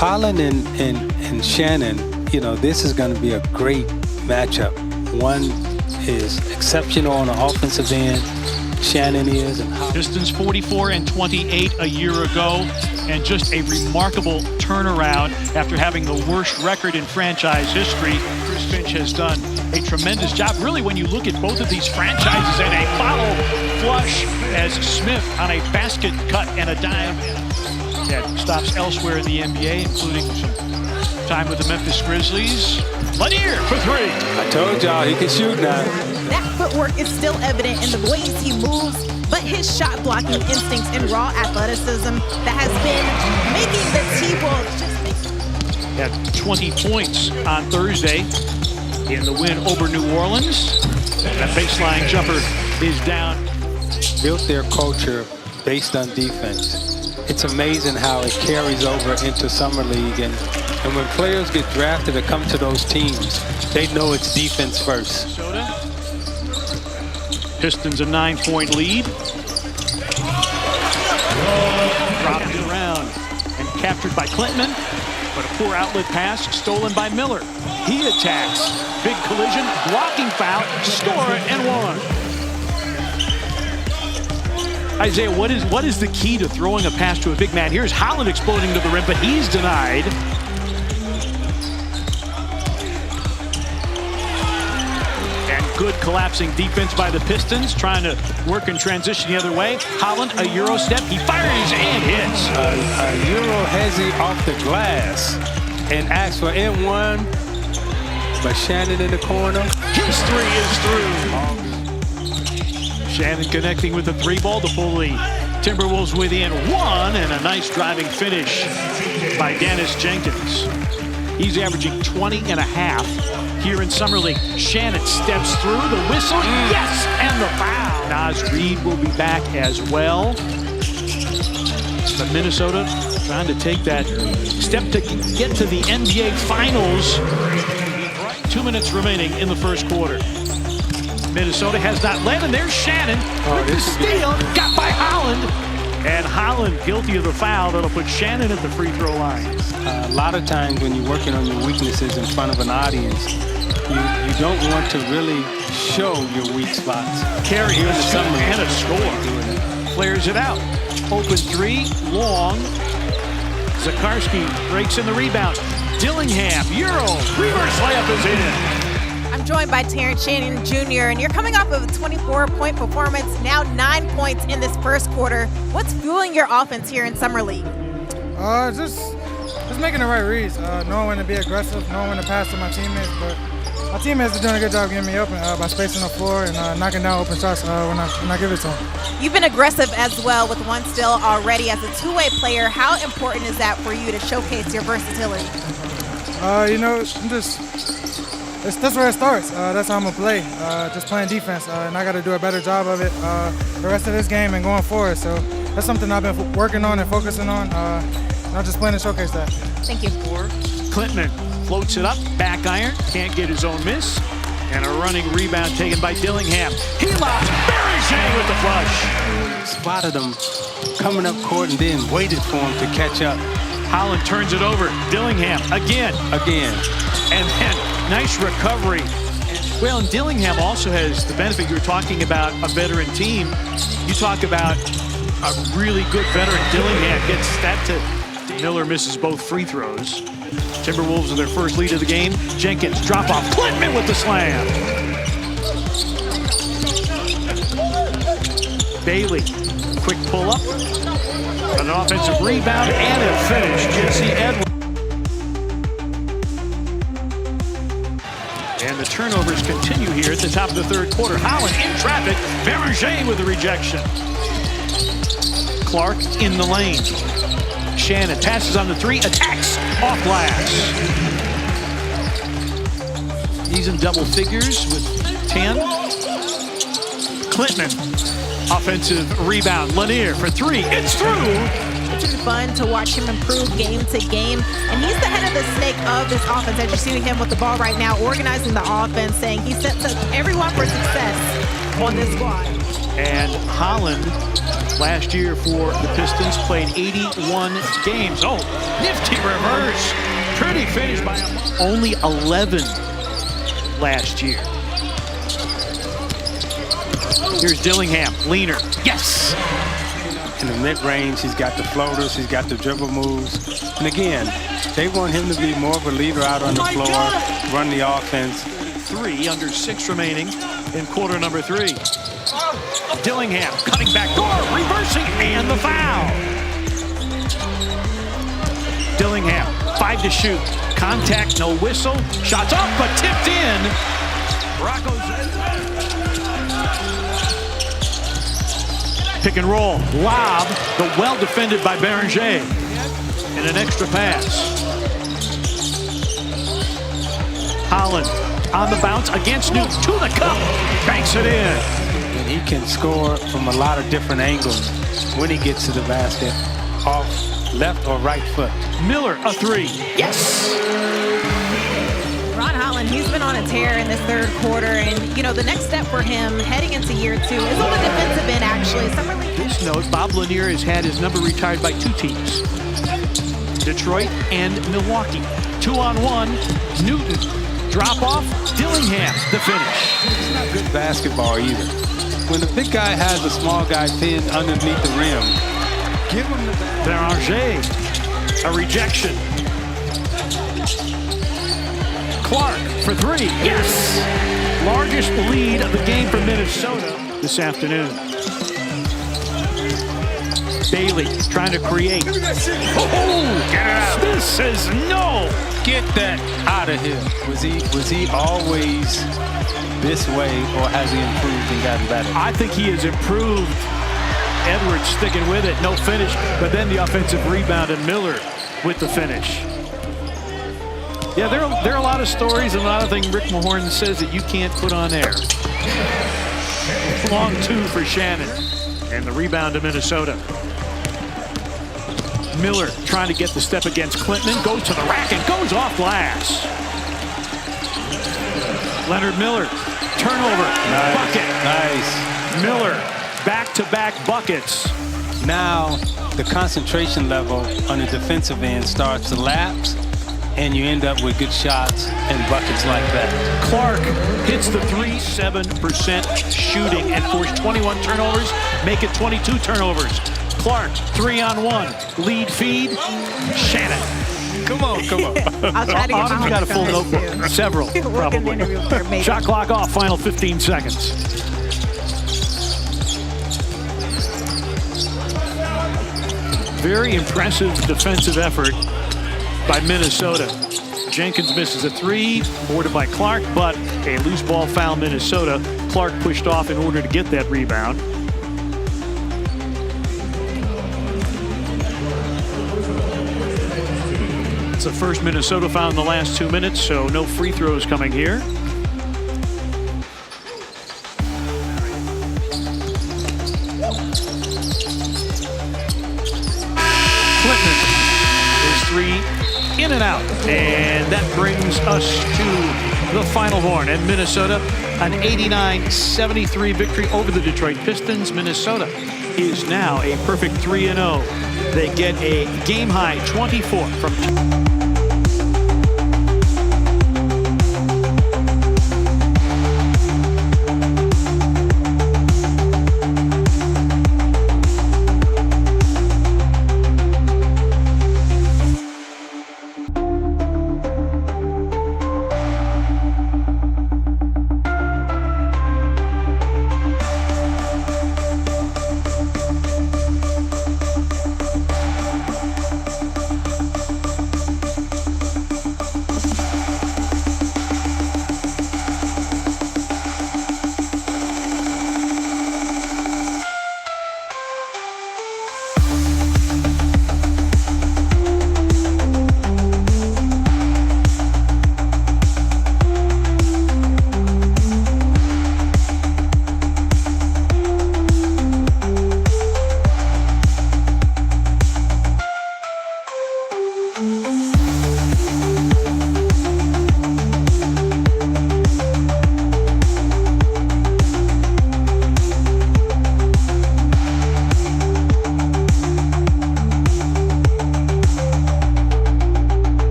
Holland and Shannon, you know, this is going to be a great matchup. One is exceptional on the offensive end. Shannon is. And Pistons 44-28 a year ago, and just a remarkable turnaround after having the worst record in franchise history. Chris Finch has done a tremendous job. Really, when you look at both of these franchises, and a foul flush as Smith on a basket cut and a dime. That stops elsewhere in the NBA, including some time with the Memphis Grizzlies. Lanier for three. I told y'all he can shoot now. That footwork is still evident in the ways he moves, but his shot blocking instincts and raw athleticism that has been making the T-Wolves just had 20 points on Thursday in the win over New Orleans. That baseline jumper is down. Built their culture based on defense. It's amazing how it carries over into Summer League, and when players get drafted to come to those teams, they know it's defense first. Pistons a 9-point lead. Dropped around and captured by Clinton, but a poor outlet pass stolen by Miller. He attacks. Big collision, blocking foul, score and one. Isaiah, what is the key to throwing a pass to a big man? Here's Holland exploding to the rim, but he's denied. And good collapsing defense by the Pistons, trying to work in transition the other way. Holland, a Euro step, he fires and hits. A Euro hezzy off the glass and asks for N1, but Shannon in the corner. His three is through. Shannon connecting with the three ball to pull the Timberwolves within one, and a nice driving finish by Dennis Jenkins. He's averaging 20.5 here in Summer League. Shannon steps through the whistle, yes, and the foul. Naz Reid will be back as well. But Minnesota trying to take that step to get to the NBA Finals. 2 minutes remaining in the first quarter. Minnesota has not led, and there's Shannon with the steal, got by Holland. And Holland guilty of the foul that'll put Shannon at the free throw line. A lot of times when you're working on your weaknesses in front of an audience, you don't want to really show your weak spots. Carry a summer and a score. Flares it out. Open three, long. Zakarski breaks in the rebound. Dillingham, Euro, reverse layup is in. I'm joined by Terrence Shannon Jr., and you're coming off of a 24-point performance, now 9 points in this first quarter. What's fueling your offense here in Summer League? Just making the right reads, knowing when to be aggressive, knowing when to pass to my teammates. But my teammates are doing a good job getting me open by spacing the floor and knocking down open shots when I give it to them. You've been aggressive as well with one steal already. As a two-way player, how important is that for you to showcase your versatility? You know, that's where it starts. That's how I'm going to play, just playing defense. And I got to do a better job of it the rest of this game and going forward. So that's something I've been working on and focusing on. And I'm just playing to showcase that. Thank you. Clinton floats it up, back iron, can't get his own miss. And a running rebound taken by Dillingham. He lobs, Barry Shea with the flush. Spotted him coming up court and then waited for him to catch up. Holland turns it over. Dillingham again. And then nice recovery. Well, and Dillingham also has the benefit. You were talking about a veteran team. You talk about a really good veteran. Dillingham gets that to Miller, misses both free throws. Timberwolves with their first lead of the game. Jenkins drop off. Clinton with the slam. Bailey, quick pull up. An offensive rebound and a finish. Jesse Edwards. And the turnovers continue here at the top of the third quarter. Holland in traffic. Berger with the rejection. Clark in the lane. Shannon passes on the three, attacks off glass. He's in double figures with 10. Clinton, offensive rebound. Lanier for three, it's through. It's been fun to watch him improve game to game, and he's the head of the snake of this offense. As you're seeing him with the ball right now, organizing the offense, saying he sets up everyone for success. on this squad. And Holland, last year for the Pistons, played 81 games. Oh, nifty reverse. Pretty finish by him. Only 11 last year. Here's Dillingham, leaner. Yes! In the mid-range, he's got the floaters, he's got the dribble moves. And again, they want him to be more of a leader out on the floor, run the offense. 3 under 6 remaining in quarter number 3. Dillingham cutting back door, reversing, and the foul. Dillingham, 5 to shoot. Contact, no whistle. Shots off, but tipped in. Pick and roll, lob, but well defended by Beranger. And an extra pass. Holland on the bounce against Newton to the cup, banks it in. And he can score from a lot of different angles when he gets to the basket, off left or right foot. Miller, a 3. Yes! Ron Holland, he's been on a tear in this third quarter, and you know the next step for him heading into year 2 is on the defensive end. Actually, this note: Bob Lanier has had his number retired by 2 teams, Detroit and Milwaukee. 2-on-1, Newton, drop off, Dillingham, the finish. It's not good basketball either. When the big guy has a small guy pinned underneath the rim, give him the Beranger, a rejection. Clark for 3, yes! Largest lead of the game for Minnesota this afternoon. Bailey trying to create. Oh, get it out. Smith says no. Get that out of here. Was he always this way, or has he improved and gotten better? I think he has improved. Edwards sticking with it, no finish, but then the offensive rebound and Miller with the finish. Yeah, there are a lot of stories and a lot of things Rick Mahorn says that you can't put on air. Long 2 for Shannon. And the rebound to Minnesota. Miller trying to get the step against Clinton. Goes to the rack and goes off glass. Leonard Miller. Turnover. Nice. Bucket. Nice. Miller. Back-to-back buckets. Now the concentration level on the defensive end starts to lapse, and you end up with good shots and buckets like that. Clark hits the 37% shooting and forced 21 turnovers, make it 22 turnovers. Clark, 3-on-1, lead feed, Shannon. Come on. I'll try to get my got a full notebook. Several, probably. Shot clock off, final 15 seconds. Very impressive defensive effort by Minnesota. Jenkins misses a 3, boarded by Clark, but a loose ball foul Minnesota. Clark pushed off in order to get that rebound. It's the first Minnesota foul in the last 2 minutes, so no free throws coming here. Clinton is 3. In and out, and that brings us to the final horn. And Minnesota, an 89-73 victory over the Detroit Pistons. Minnesota is now a perfect 3-0. They get a game-high 24 from...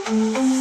Bye.